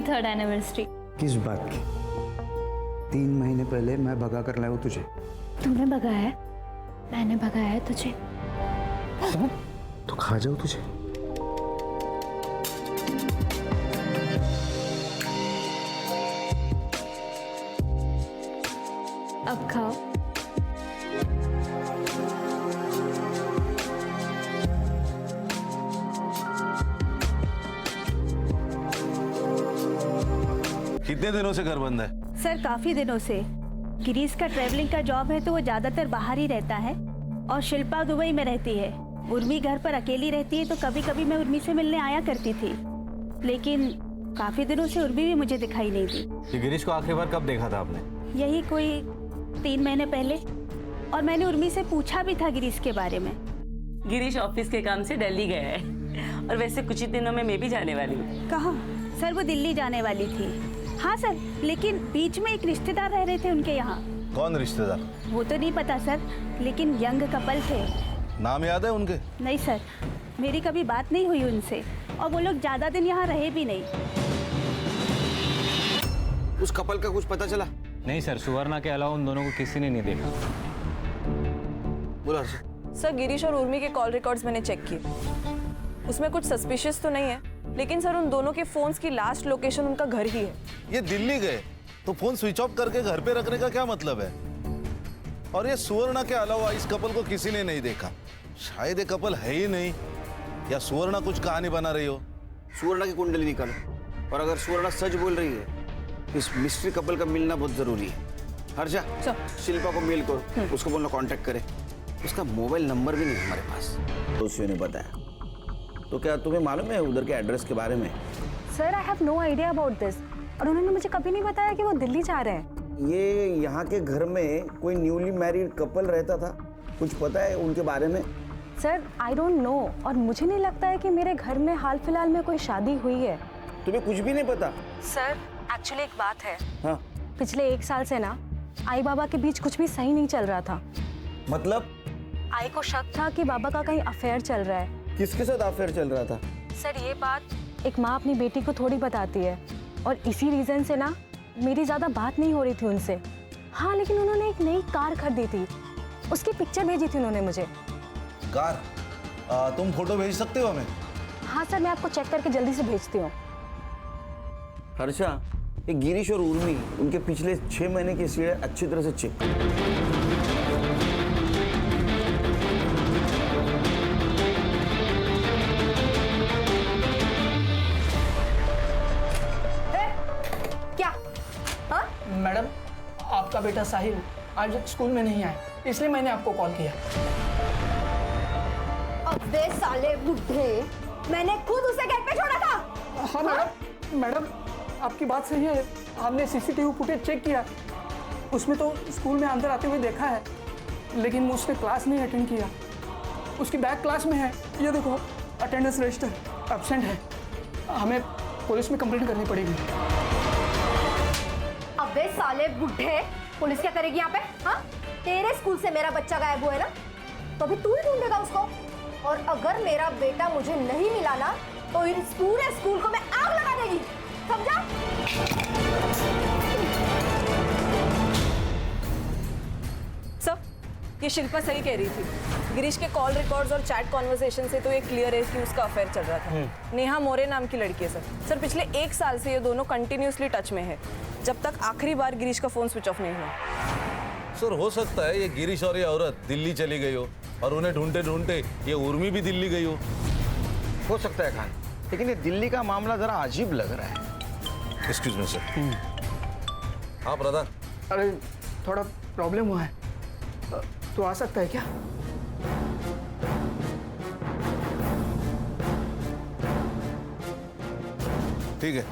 3rd anniversary. किस बात की? 3 महीने पहले मैं भगा कर लाया हूँ तुझे। तूने भगाया है? मैंने भगाया है तुझे? तो खा जाओ तुझे। अब खाओ। कितने दिनों से घर बंद है? सर काफी दिनों से। गिरीश का ट्रैवलिंग का जॉब है तो वो ज्यादातर बाहर ही रहता है और शिल्पा दुबई में रहती है। उर्मी घर पर अकेली रहती है तो कभी कभी मैं उर्मी से मिलने आया करती थी, लेकिन काफी दिनों से उर्मी भी मुझे दिखाई नहीं दी। ये गिरीश को आखिरी बार कब देखा था आपने? यही कोई 3 महीने पहले। और मैंने उर्मी से पूछा भी था गिरीश के बारे में। गिरीश ऑफिस के काम से दिल्ली गया है और वैसे कुछ ही दिनों में मैं भी जाने वाली हूँ। कहाँ? सर वो दिल्ली जाने वाली थी। हाँ सर, लेकिन बीच में एक रिश्तेदार रह रहे थे उनके यहाँ। कौन रिश्तेदार? वो तो नहीं पता सर, लेकिन यंग कपल थे। नाम याद है उनके? नहीं सर, मेरी कभी बात नहीं हुई उनसे और वो लोग ज्यादा दिन यहाँ रहे भी नहीं। उस कपल का कुछ पता चला? नहीं सर, सुवर्णा के अलावा उन दोनों को किसी ने नहीं देखा। बोला हर्षित। सर गिरीश और उर्मी के कॉल रिकॉर्ड्स मैंने चेक किए, उसमें कुछ सस्पिशियस तो नहीं है, लेकिन सर उन दोनों के फोन्स की लास्ट लोकेशन उनका घर ही है। ये दिल्ली गए तो फोन स्विच ऑफ करके घर पे रखने का क्या मतलब है? और ये सुवर्णा के अलावा इस कपल को किसी ने नहीं देखा। शायद ये कपल है ही नहीं, या सुवर्णा कुछ कहानी बना रही हो। सुवर्णा की कुंडली निकालो, और अगर सुवर्णा सच बोल रही है इस मिस्ट्री कपल का मिलना बहुत जरूरी है। हर्षा, शिल्पा को मेल करो, उसको बोलना कांटेक्ट करे। उसका मोबाइल नंबर भी नहीं हमारे पास, तो उसी ने बताया। तो क्या तुम्हें मालूम है उधर के एड्रेस के बारे में? Sir I have no idea about this, और उन्होंने मुझे कभी नहीं बताया कि वो दिल्ली जा रहे हैं। ये यहाँ के घर में कोई न्यूली मैरिड कपल रहता था, कुछ पता है उनके बारे में? सर आई डोंट नो, और मुझे नहीं लगता है कि मेरे घर में हाल फिलहाल में कोई शादी हुई है। तुम्हें कुछ भी नहीं पता? सर एक्चुअली एक बात है। हाँ? पिछले 1 साल से ना आई बाबा के बीच कुछ भी सही नहीं चल रहा था। मतलब? आई को शक था कि बाबा का कहीं अफेयर चल रहा है। किसके साथ अफेयर चल रहा था? सर ये बात एक माँ अपनी बेटी को थोड़ी बताती है, और इसी रीजन से ना मेरी ज्यादा बात नहीं हो रही थी उनसे। हाँ, लेकिन उन्होंने एक नई कार खरीदी थी, उसकी पिक्चर भेजी थी उन्होंने मुझे। कार? तुम फोटो भेज सकते हो हमें? हाँ सर, मैं आपको चेक करके जल्दी से भेजती हूँ। हर्षा, ये गिरीश और उर्मी, उनके पिछले 6 महीने की सीढ़ी अच्छी तरह से चेक। क्या? हाँ? मैडम, आपका बेटा साहिल आज स्कूल में नहीं आया, इसलिए मैंने आपको कॉल किया। अबे साले बुड्ढे, मैंने खुद उसे गेट पे छोड़ा था। हाँ मैडम, आपकी बात सही है। हमने सीसीटीवी फुटेज चेक किया, उसमें तो स्कूल में अंदर आते हुए देखा है, लेकिन उसने क्लास नहीं अटेंड किया। उसकी बैक क्लास में है, ये देखो अटेंडेंस रजिस्टर एब्सेंट है। हमें पुलिस में कंप्लेंट करनी पड़ेगी। अबे साले बुड्ढे, पुलिस क्या करेगी यहाँ पे? हाँ, तेरे स्कूल से मेरा बच्चा गायब हुआ है ना, तो अभी तू ही ढूंढेगा उसको। और अगर मेरा बेटा मुझे नहीं मिला ना, तो इस पूरे स्कूल को मैं आग लगा देगी, समझा? सर ये शिल्पा सही कह रही थी, गिरीश के कॉल रिकॉर्ड्स और चैट कॉन्वर्सेशन से तो ये क्लियर है कि उसका अफेयर चल रहा था। नेहा मोरे नाम की लड़की है सर। पिछले 1 साल से ये दोनों कंटिन्यूसली टच में है, जब तक आखिरी बार गिरीश का फोन स्विच ऑफ नहीं हुआ। सर हो सकता है ये गिरीश और ये औरत दिल्ली चली गई हो, और उन्हें ढूंढते ढूंढते ये उर्मी भी दिल्ली गई हो सकता है खान, लेकिन ये दिल्ली का मामला जरा अजीब लग रहा है। Excuse me sir. हाँ प्रधान। अरे थोड़ा प्रॉब्लम हुआ है, तो आ सकता है क्या? ठीक है,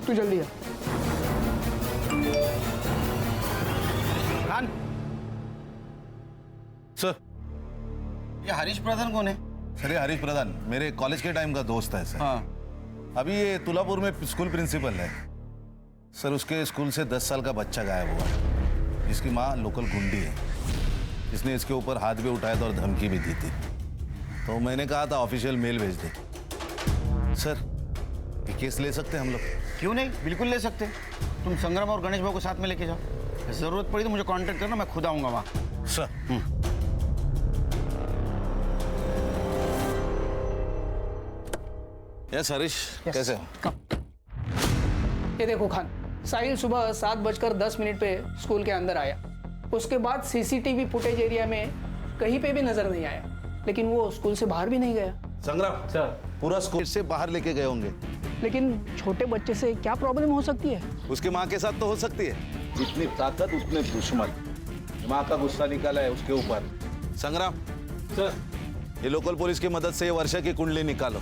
तू जल्दी आ। खान, सर। ये हरीश प्रधान कौन है? सर ये हरीश प्रधान मेरे कॉलेज के टाइम का दोस्त है सर। हाँ। अभी ये तुलापुर में स्कूल प्रिंसिपल है सर। उसके स्कूल से 10 साल का बच्चा गायब हुआ है, जिसकी माँ लोकल गुंडी है। इसने इसके ऊपर हाथ भी उठाया था और धमकी भी दी थी, तो मैंने कहा था ऑफिशियल मेल भेज दे। सर ये केस ले सकते हैं हम लोग? क्यों नहीं, बिल्कुल ले सकते। तुम संग्राम और गणेश भाऊ को साथ में लेके जाओ। जरूरत पड़ी तो मुझे कांटेक्ट करना, मैं खुद आऊंगा वहाँ। सर यस हरीश, कैसे हो? ये देखो खान, साहिल सुबह 7:10 पे स्कूल के अंदर आया। उसके बाद सीसीटीवी फुटेज एरिया में कहीं पे भी नजर नहीं आया, लेकिन वो स्कूल से बाहर भी नहीं गया। संग्राम सर, पूरा स्कूल से बाहर लेके गए होंगे। लेकिन छोटे बच्चे से क्या प्रॉब्लम हो सकती है? उसकी माँ के साथ तो हो सकती है। जितनी ताकत उतने दुश्मन। माँ का गुस्सा निकाला है उसके ऊपर। संग्राम सर, ये लोकल पुलिस की मदद से ये वर्षा की कुंडली निकालो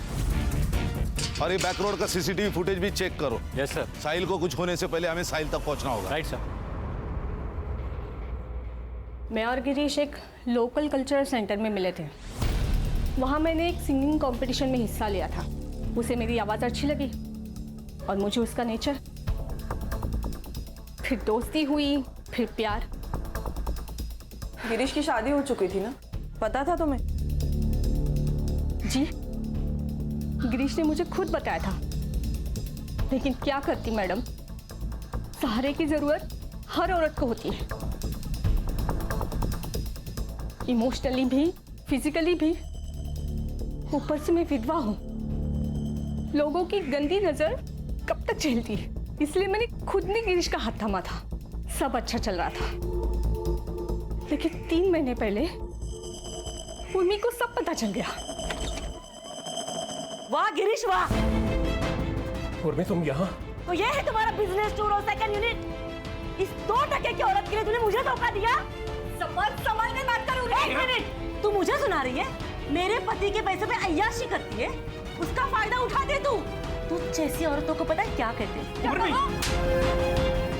और ये बैक रोड का सीसीटीवी फुटेज भी चेक करो। Yes sir. साहिल को कुछ होने से पहले हमें साहिल तक पहुंचना होगा। Right sir. मैं और गिरीश एक लोकल कल्चरल सेंटर में मिले थे। वहाँ मैंने एक सिंगिंग कंपटीशन में हिस्सा लिया था। उसे मेरी आवाज़ अच्छी लगी और मुझे उसका नेचर। फिर दोस्ती हुई, फिर प्यार। गिरीश की शादी हो चुकी थी ना, पता था तुम्हें? जी, गिरीश ने मुझे खुद बताया था। लेकिन क्या करती मैडम, सहारे की जरूरत हर औरत को होती है, इमोशनली भी, फिजिकली भी। ऊपर से मैं विधवा हूं, लोगों की गंदी नजर कब तक झेलती है। इसलिए मैंने खुद ने गिरीश का हाथ थामा था। सब अच्छा चल रहा था, लेकिन 3 महीने पहले उर्मी को सब पता चल गया। वाह गिरीश वाह। उर्मी तुम यहाँ? तो ये है तुम्हारा बिजनेस टूर और सेकंड यूनिट। इस 2 टके की औरत के लिए तूने मुझे धोखा दिया। समझ में बात करूँ। 1 मिनट, तू मुझे सुना रही है? मेरे पति के पैसे पे अय्याशी करती है, उसका फायदा उठा दे तू। तू जैसी औरतों को पता है क्या कहते हैं? उर्मी,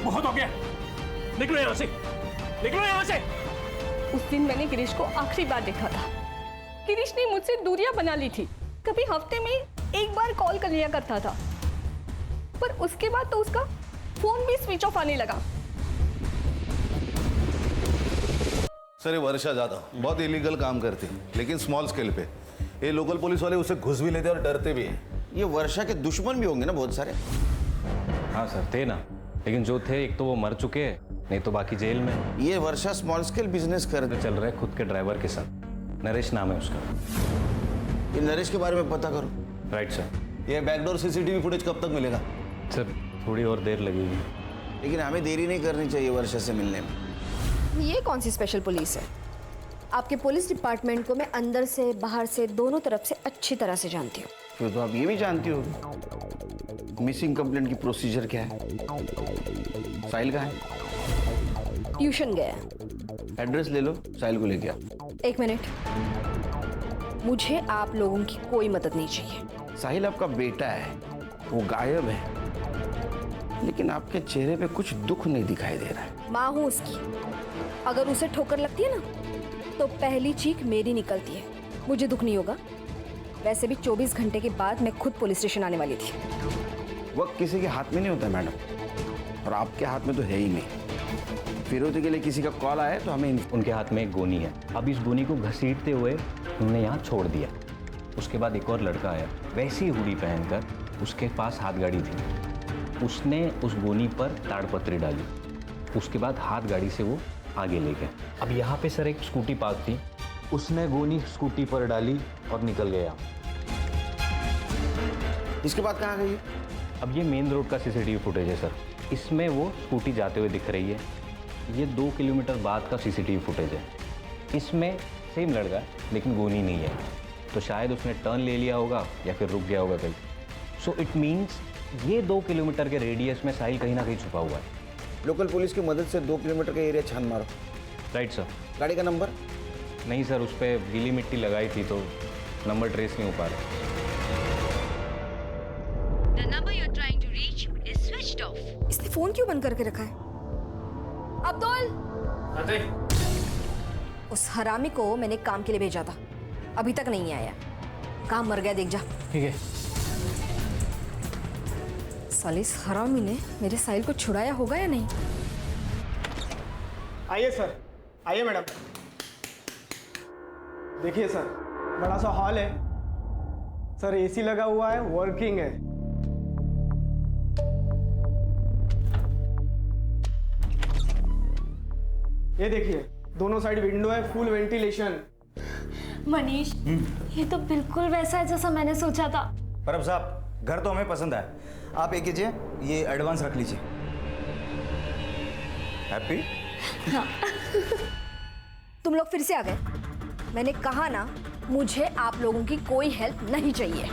बहुत हो गया, निकलो यहाँ से, निकलो यहाँ से। उस दिन मैंने गिरीश को आखिरी बार देखा था। गिरीश ने मुझसे दूरियां बना ली थी। कभी हफ्ते में 1 बार कॉल कर लिया करता था, पर उसके बाद तो उसका फोन भी स्विच ऑफ आने लगा। सर ये वर्षा ज्यादा बहुत इलीगल काम करती है, लेकिन स्मॉल स्केल पे। ये लोकल पुलिस वाले उसे घुस भी लेते और डरते भी हैं। ये वर्षा के दुश्मन भी होंगे ना बहुत सारे। हाँ सर, थे ना, लेकिन जो थे एक तो वो मर चुके हैं, नहीं तो बाकी जेल में। ये वर्षा स्मॉल स्केल बिजनेस कर चल रहा है खुद के ड्राइवर के साथ। नरेश नाम है उसका। ये नरेश के बारे में पता करो। Right sir. ये बैकडोर सीसीटीवी फुटेज कब तक मिलेगा? सर थोड़ी और देर लगेगी। लेकिन हमें देरी नहीं करनी चाहिए वर्षा से मिलने में। ये कौन सी स्पेशल पुलिस है? आपके पुलिस डिपार्टमेंट को मैं अंदर से बाहर से दोनों तरफ से अच्छी तरह से जानती हूँ। फिर तो आप ये भी जानती होगी मिसिंग कंप्लेंट की प्रोसीजर क्या है। साहिल कहाँ है? ट्यूशन गया है। एड्रेस ले लो, साहिल को लेके आओ। 1 मिनट, मुझे आप लोगों की कोई मदद नहीं चाहिए। साहिल आपका बेटा है, वो गायब है, लेकिन आपके चेहरे पे कुछ दुख नहीं दिखाई दे रहा है। माँ हूँ उसकी, अगर उसे ठोकर लगती है ना तो पहली चीख मेरी निकलती है। मुझे दुख नहीं होगा। वैसे भी 24 घंटे के बाद मैं खुद पुलिस स्टेशन आने वाली थी। वक्त किसी के हाथ में नहीं होता मैडम, और आपके हाथ में तो है ही नहीं। फिरौती के लिए किसी का कॉल आया तो हमें उनके हाथ में एक गोनी है। अब इस गोनी को घसीटते हुए उन्होंने यहाँ छोड़ दिया। उसके बाद एक और लड़का आया, वैसी हुडी पहनकर, उसके पास हाथ गाड़ी थी। उसने उस गोनी पर ताड़पत्री डाली। उसके बाद हाथ गाड़ी से वो आगे ले गए। अब यहाँ पे सर एक स्कूटी पार्क थी, उसने गोनी स्कूटी पर डाली और निकल गया। इसके बाद कहाँ गई? अब ये मेन रोड का सीसीटीवी फुटेज है सर। इसमें वो स्कूटी जाते हुए दिख रही है। ये 2 किलोमीटर बाद का सीसीटीवी फुटेज है। इसमें सेम लड़का है, लेकिन गोनी नहीं है। तो शायद उसने टर्न ले लिया होगा या फिर रुक गया होगा कहीं। सो इट मीन्स ये 2 किलोमीटर के रेडियस में साहिल कहीं ना कहीं छुपा हुआ है। लोकल पुलिस की मदद से 2 किलोमीटर का एरिया छान मारो। Right sir. गाड़ी का नंबर? नहीं सर, उस पर गीली मिट्टी लगाई थी तो नंबर ट्रेस नहीं हो पा रहा। The number you're trying to reach is switched off. इसने फोन क्यों बंद करके रखा है? अब्दुल! उस हरामी को मैंने काम के लिए भेजा था, अभी तक नहीं आया। काम मर गया, देख जा। ठीक है। साले इस हरामी ने मेरे साहिल को छुड़ाया होगा या नहीं? आइए सर, आइए मैडम। देखिए सर, बड़ा सा हॉल है सर, एसी लगा हुआ है, वर्किंग है। ये देखिए, दोनों साइड विंडो है, फुल वेंटिलेशन। मनीष, ये तो बिल्कुल वैसा है जैसा मैंने सोचा था। परब साहब, घर तो हमें पसंद है। आप एक कीजिए, ये एडवांस रख लीजिए। हैप्पी? तुम लोग फिर से आ गए। मैंने कहा ना, मुझे आप लोगों की कोई हेल्प नहीं चाहिए।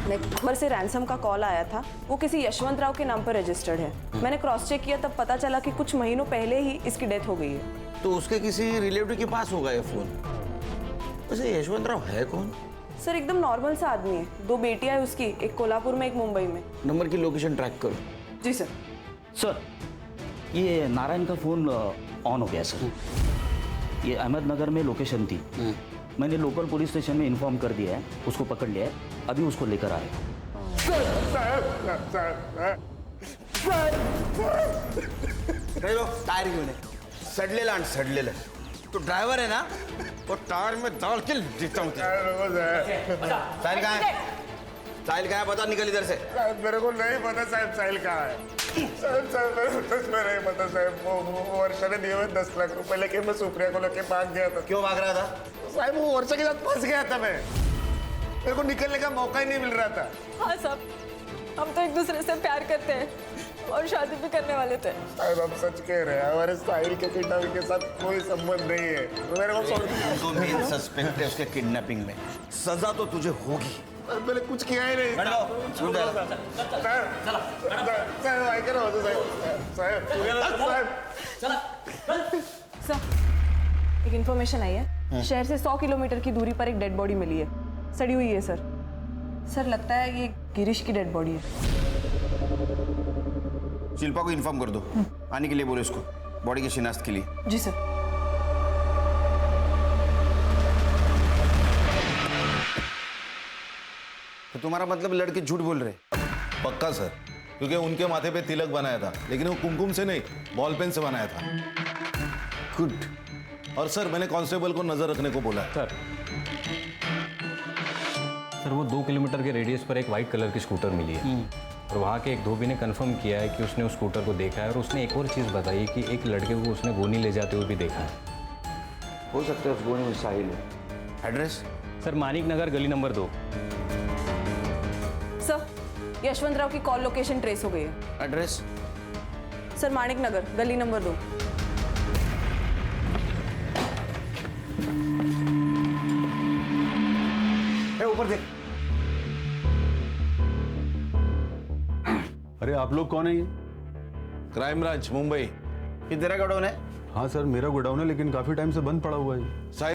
नंबर से रैंसम का कॉल आया था, वो किसी यशवंत राव के नाम पर रजिस्टर्ड है। मैंने क्रॉस चेक किया तब पता चला कि कुछ महीनों पहले ही इसकी डेथ हो गई है। तो उसके किसी रिलेटिव के पास होगा ये फोन। वैसे यशवंत राव है कौन? सर एकदम नॉर्मल सा आदमी है। 2 बेटियां है उसकी, एक कोल्हापुर में, एक मुंबई में। नंबर की लोकेशन ट्रैक करो। जी सर। सर, ये नारायण का फ़ोन ऑन हो गया सर। ये अहमदनगर में लोकेशन थी। मैंने लोकल पुलिस स्टेशन में इन्फॉर्म कर दिया है, उसको पकड़ लिया है, अभी उसको लेकर आए। टायर क्यों नहीं? सडलेला सडलेला। तो ड्राइवर है ना, वो टायर में डाल के देता हूँ। साहिल कहाँ है? साहिल कहाँ है? पता, निकल इधर से। मेरे को नहीं पता साहब साहिल कहाँ है। साहब मेरे को सच में नहीं पता साहब। वो वर्षा ने दिए हुए 10 लाख रुपए लेके मैं सुप्रिया को लेके भाग गया था। क्यों भाग रहा था? साहब वो वर्षा के साथ फंस गया था मैं। मेरे को निकलने का मौका ही नहीं मिल रहा था। हाँ साहब, हम तो एक दूसरे से प्यार करते हैं और शादी भी करने वाले थे। साहब आप सच कह रहे हैं, हमारे साहिल के किडनैपिंग के साथ कोई संबंध नहीं है। मेरे को मेन सस्पेक्ट है उसके किडनैपिंग में। सजा तो तुझे होगी। मैंने कुछ किया ही नहीं। सर एक इन्फॉर्मेशन आई है, शहर से 100 किलोमीटर की दूरी पर एक डेड बॉडी मिली है, सड़ी हुई है सर। सर लगता है ये गिरीश की डेड बॉडी है। शिल्पा को इन्फॉर्म कर दो, आने के लिए बोलो उसको, बॉडी की शिनाख्त के लिए। जी सर। तो तुम्हारा मतलब लड़के झूठ बोल रहे? पक्का सर, क्योंकि उनके माथे पे तिलक बनाया था, लेकिन वो कुमकुम से नहीं, बॉल पेन से बनाया था। गुड। और सर मैंने कांस्टेबल को नजर रखने को बोला है। सर वो 2 किलोमीटर के रेडियस पर एक वाइट कलर की स्कूटर मिली है और वहाँ के एक धोबी ने कंफर्म किया है कि उसने उस स्कूटर को देखा है और उसने एक और चीज़ बताई कि एक लड़के को उसने गोनी ले जाते हुए भी देखा है। हो सकता है उस गोनी में साहिल है। एड्रेस? सर मानिक नगर, गली नंबर 2। सर यशवंत राव की कॉल लोकेशन ट्रेस हो गई है। एड्रेस? सर मानिक नगर, गली नंबर 2। ऊपर देख। अरे आप लोग कौन है ये? Crime branch Mumbai. ये तेरा गोडाउन है? हाँ सर, मेरा गोडाउन है, लेकिन काफी टाइम से बंद पड़ा हुआ है।